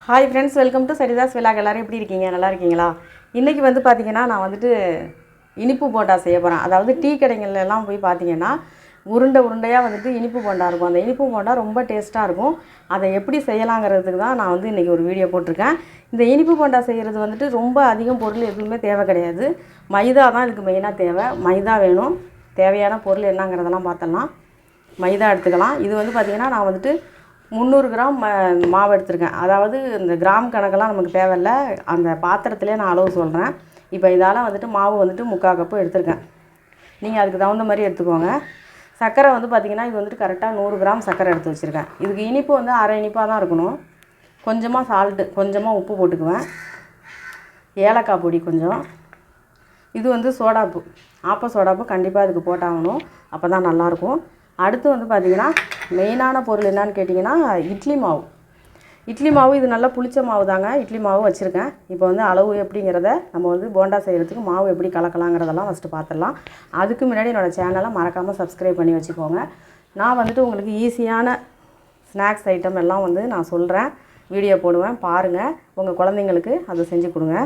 Hi friends, welcome to Saritha's vlog. எல்லோரும் எப்படி இருக்கீங்க? நல்லா இருக்கீங்களா? இன்றைக்கி வந்து பார்த்திங்கன்னா நான் வந்துட்டு இனிப்பு போண்டா செய்ய போகிறேன். அதாவது டீ கடைங்கள்லாம் போய் பார்த்திங்கன்னா உருண்டையாக வந்துட்டு இனிப்பு போண்டா இருக்கும். அந்த இனிப்பு போண்டா ரொம்ப டேஸ்ட்டாக இருக்கும். அதை எப்படி செய்யலாங்கிறதுக்கு தான் நான் வந்து இன்றைக்கி ஒரு வீடியோ போட்டிருக்கேன். இந்த இனிப்பு போண்டா செய்கிறது வந்துட்டு ரொம்ப அதிகம் பொருள் எதுவுமே தேவை கிடையாது. மைதா தான் இதுக்கு மெயினாக தேவை. மைதா வேணும். தேவையான பொருள் என்னங்கிறதெல்லாம் பார்த்தலாம். மைதா எடுத்துக்கலாம். இது வந்து பார்த்திங்கன்னா நான் வந்துட்டு 300 கிராம் மாவு எடுத்திருக்கேன். அதாவது இந்த கிராம் கணக்கெல்லாம் நமக்கு தேவையில்லை. அந்த பாத்திரத்துலேயே நான் அளவு சொல்கிறேன். இப்போ இதால் வந்துட்டு மாவு வந்துட்டு 3/4 கப்பு எடுத்திருக்கேன். நீங்கள் அதுக்கு தகுந்த மாதிரி எடுத்துக்கோங்க. சர்க்கரை வந்து பார்த்திங்கன்னா இது வந்துட்டு கரெக்டாக 100 கிராம் சர்க்கரை எடுத்து வச்சுருக்கேன். இதுக்கு இனிப்பு வந்து அரை இனிப்பாக தான் இருக்கணும். கொஞ்சமாக சால்ட்டு, கொஞ்சமாக உப்பு போட்டுக்குவேன். ஏலக்காய் பொடி கொஞ்சம். இது வந்து சோடாப்பு, ஆப்ப சோடாப்பு கண்டிப்பாக இதுக்கு போட்டாகணும். அப்போ தான் நல்லாயிருக்கும். அடுத்து வந்து பார்த்திங்கன்னா மெயினான பொருள் என்னான்னு கேட்டிங்கன்னா இட்லி மாவு. இது நல்லா புளிச்ச மாவு தாங்க. இட்லி மாவு வச்சுருக்கேன். இப்போ வந்து அளவு எப்படிங்கிறத நம்ம வந்து போண்டா செய்கிறதுக்கு மாவு எப்படி கலக்கலாங்கிறதெல்லாம் ஃபஸ்ட்டு பார்த்துடலாம். அதுக்கு முன்னாடி என்னோடய சேனலை மறக்காமல் சப்ஸ்கிரைப் பண்ணி வச்சுக்கோங்க. நான் வந்துட்டு உங்களுக்கு ஈஸியான ஸ்நாக்ஸ் ஐட்டம் எல்லாம் வந்து நான் சொல்கிறேன், வீடியோ போடுவேன், பாருங்கள். உங்கள் குழந்தைங்களுக்கு அதை செஞ்சு கொடுங்க.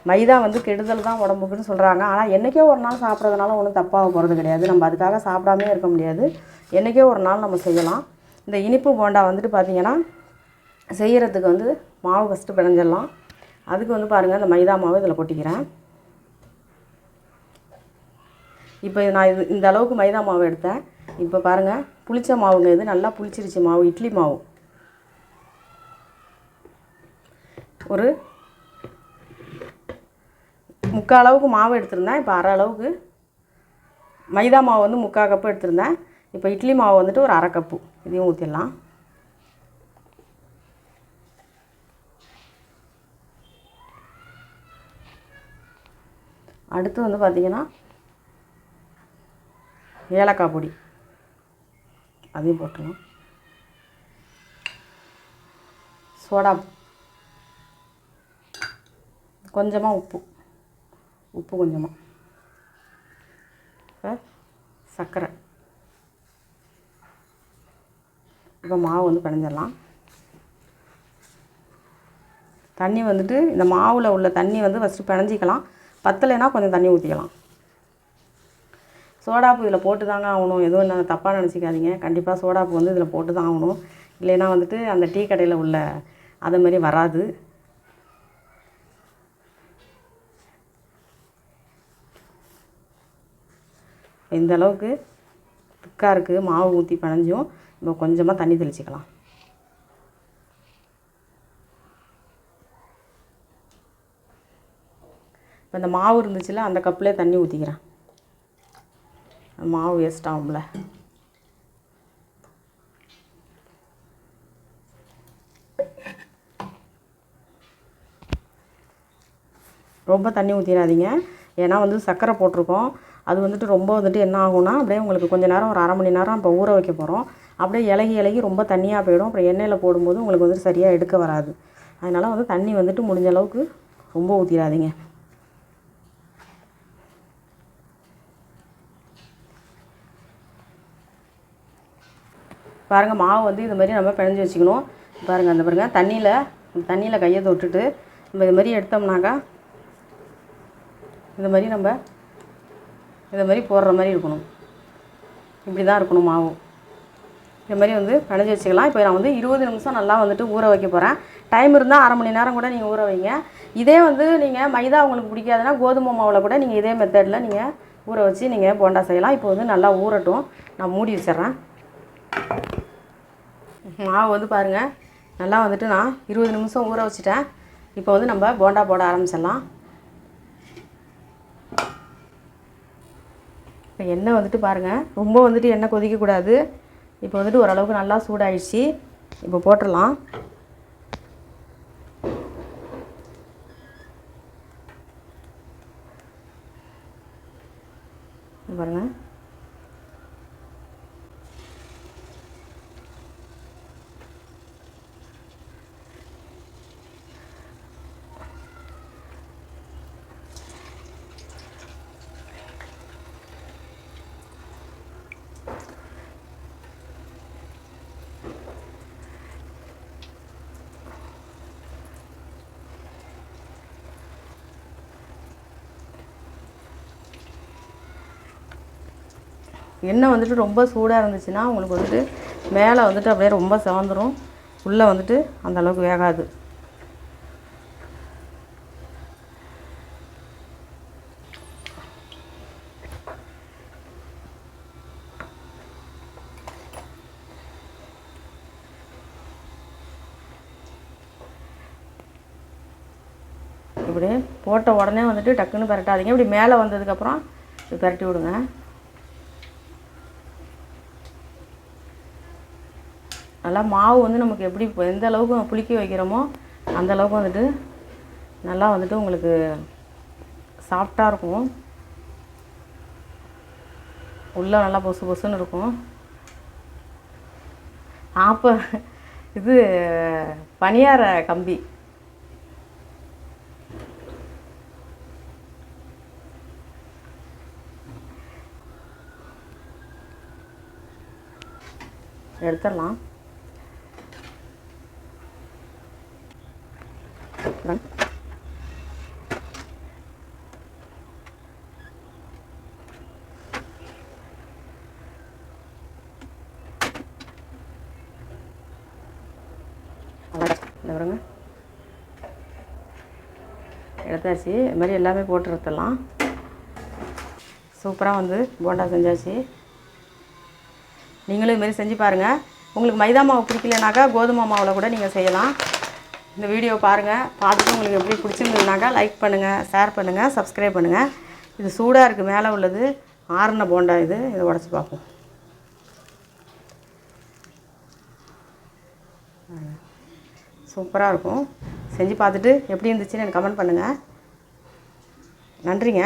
மைதா வந்து கெடுதல் தான் உடம்புக்குன்னு சொல்கிறாங்க. ஆனால் என்றைக்கோ ஒரு நாள் சாப்பிட்றதுனால ஒன்றும் தப்பாக போகிறது கிடையாது. நம்ம அதுக்காக சாப்பிடாமே இருக்க முடியாது. என்றைக்கோ ஒரு நாள் நம்ம செய்யலாம். இந்த இனிப்பு போண்டா வந்துட்டு பார்த்திங்கன்னா செய்கிறதுக்கு வந்து மாவு ஃபஸ்ட்டு பிணைஞ்சிடலாம். அதுக்கு வந்து பாருங்கள், இந்த மைதா மாவு இதில் கொட்டிக்கிறேன். இப்போ நான் இந்த அளவுக்கு மைதா மாவு எடுத்தேன். இப்போ பாருங்கள், புளிச்ச மாவுங்க. இது நல்லா புளிச்சிருச்சு மாவு. இட்லி மாவு ஒரு 3/4 அளவுக்கு மாவு எடுத்திருந்தேன். இப்போ அரை அளவுக்கு மைதா மாவு வந்து 3/4 கப்பு எடுத்திருந்தேன். இப்போ இட்லி மாவு வந்துட்டு ஒரு அரை கப்பு. இதையும் ஊற்றிடலாம். அடுத்து வந்து பார்த்திங்கன்னா ஏலக்காய் பொடி, அதையும் போட்டுடலாம். சோடா, கொஞ்சமாக உப்பு கொஞ்சமாக, சர்க்கரை. இப்போ மாவு வந்து பிணைஞ்சிடலாம். தண்ணி வந்துட்டு இந்த மாவில் உள்ள தண்ணி வந்து ஃபஸ்ட்டு பிணைஞ்சிக்கலாம். பத்தலைன்னா கொஞ்சம் தண்ணி ஊற்றிக்கலாம். சோடாப்பு இதில் போட்டு தாங்க ஆகணும். எதுவும் என்ன தப்பாக நினச்சிக்காதீங்க. கண்டிப்பாக சோடாப்பு வந்து இதில் போட்டு தான் ஆகணும். இல்லைன்னா வந்துட்டு அந்த டீ கடையில் உள்ள அதை மாதிரி வராது. இந்த அளவுக்கு திக்காக இருக்குது மாவு ஊற்றி பிணைஞ்சும். இப்போ கொஞ்சமாக தண்ணி தெளிச்சிக்கலாம். இப்போ இந்த மாவு இருந்துச்சுல, அந்த கப்பிலே தண்ணி ஊற்றிக்கிறேன். மாவு வேஸ்ட் ஆகும்ல. ரொம்ப தண்ணி ஊற்றிடாதீங்க. ஏன்னா வந்து சர்க்கரை போட்டிருக்கோம். அது வந்துட்டு ரொம்ப வந்துட்டு என்ன ஆகும்னா, அப்படியே உங்களுக்கு கொஞ்சம் நேரம், ஒரு அரை மணி நேரம் இப்போ ஊற வைக்க போகிறோம். அப்படியே இலகி ரொம்ப தண்ணியாக போயிடும். அப்புறம் எண்ணெயில் போடும்போது உங்களுக்கு வந்துட்டு சரியாக எடுக்க வராது. அதனால் வந்து தண்ணி வந்துட்டு முடிஞ்ச அளவுக்கு ரொம்ப ஊற்றிடாதீங்க. பாருங்கள், மாவு வந்து இது மாதிரி நம்ம பிணைஞ்சி வச்சுக்கணும். பாருங்கள், அந்த பாருங்கள் தண்ணியில் கையை தொட்டுட்டு நம்ம இது மாதிரி எடுத்தோம்னாக்கா இது மாதிரி நம்ம இதை மாதிரி போடுற மாதிரி இருக்கணும். இப்படி தான் இருக்கணும் மாவு. இது மாதிரி வந்து பிணைஞ்சி வச்சுக்கலாம். இப்போ நான் வந்து 20 நிமிஷம் நல்லா வந்துட்டு ஊற வைக்க போகிறேன். டைம் இருந்தால் அரை மணி நேரம் கூட நீங்கள் ஊற வைங்க. இதே வந்து நீங்கள் மைதா உங்களுக்கு பிடிக்காதுன்னா கோதுமை மாவில் கூட நீங்கள் இதே மெத்தடில் நீங்கள் ஊற வச்சு நீங்கள் போண்டா செய்யலாம். இப்போ வந்து நல்லா ஊறட்டும். நான் மூடி வச்சிட்றேன். மாவு வந்து பாருங்கள், நல்லா வந்துட்டு நான் 20 நிமிஷம் ஊற வச்சுட்டேன். இப்போ வந்து நம்ம போண்டா போட ஆரம்பிச்சிடலாம். இப்போ எண்ணெய் வந்துட்டு பாருங்கள், ரொம்ப வந்துட்டு எண்ணெய் கொதிக்கக்கூடாது. இப்போ வந்துட்டு ஓரளவுக்கு நல்லா சூடாகிடுச்சு. இப்போ போட்டுடலாம். பாருங்கள், எண்ணெய் வந்துட்டு ரொம்ப சூடாக இருந்துச்சுன்னா உங்களுக்கு வந்துட்டு மேலே வந்துட்டு அப்படியே ரொம்ப செவந்துடும், உள்ளே வந்துட்டு அந்தளவுக்கு வேகாது. இப்படி போட்ட உடனே வந்துட்டு டக்குன்னு பரட்டாதீங்க. இப்படி மேலே வந்ததுக்கப்புறம் இப்படி பரட்டி விடுங்க. நல்லா மாவு வந்து நமக்கு எப்படி எந்த அளவுக்கு புளிக்க வைக்கிறோமோ அந்த அளவுக்கு வந்துட்டு நல்லா வந்துட்டு உங்களுக்கு சாஃப்டாக இருக்கும், உள்ளே நல்லா பொசு பொசுன்னு இருக்கும். அப்போ இது பனியார கம்பி எடுத்துடலாம். பாருங்க எடுத்தாச்சு. இது மாதிரி எல்லாமே போட்டு எடுத்துடலாம். சூப்பராக வந்து போண்டா செஞ்சாச்சு. நீங்களும் இதுமாரி செஞ்சு பாருங்கள். உங்களுக்கு மைதா மாவு பிடிக்கலனாக்கா கோதுமை மாவில் கூட நீங்கள் செய்யலாம். இந்த வீடியோ பாருங்கள், பார்த்துட்டு உங்களுக்கு எப்படி பிடிச்சிருந்ததுனாக்கா லைக் பண்ணுங்கள், ஷேர் பண்ணுங்கள், சப்ஸ்கிரைப் பண்ணுங்கள். இது சூடாக இருக்குது, மேலே உள்ளது ஆறுன போண்டா. இதை உடச்சி பார்ப்போம். சூப்பராக இருக்கும். செஞ்சு பார்த்துட்டு எப்படி இருந்துச்சுன்னு எனக்கு கமெண்ட் பண்ணுங்கள். நன்றிங்க.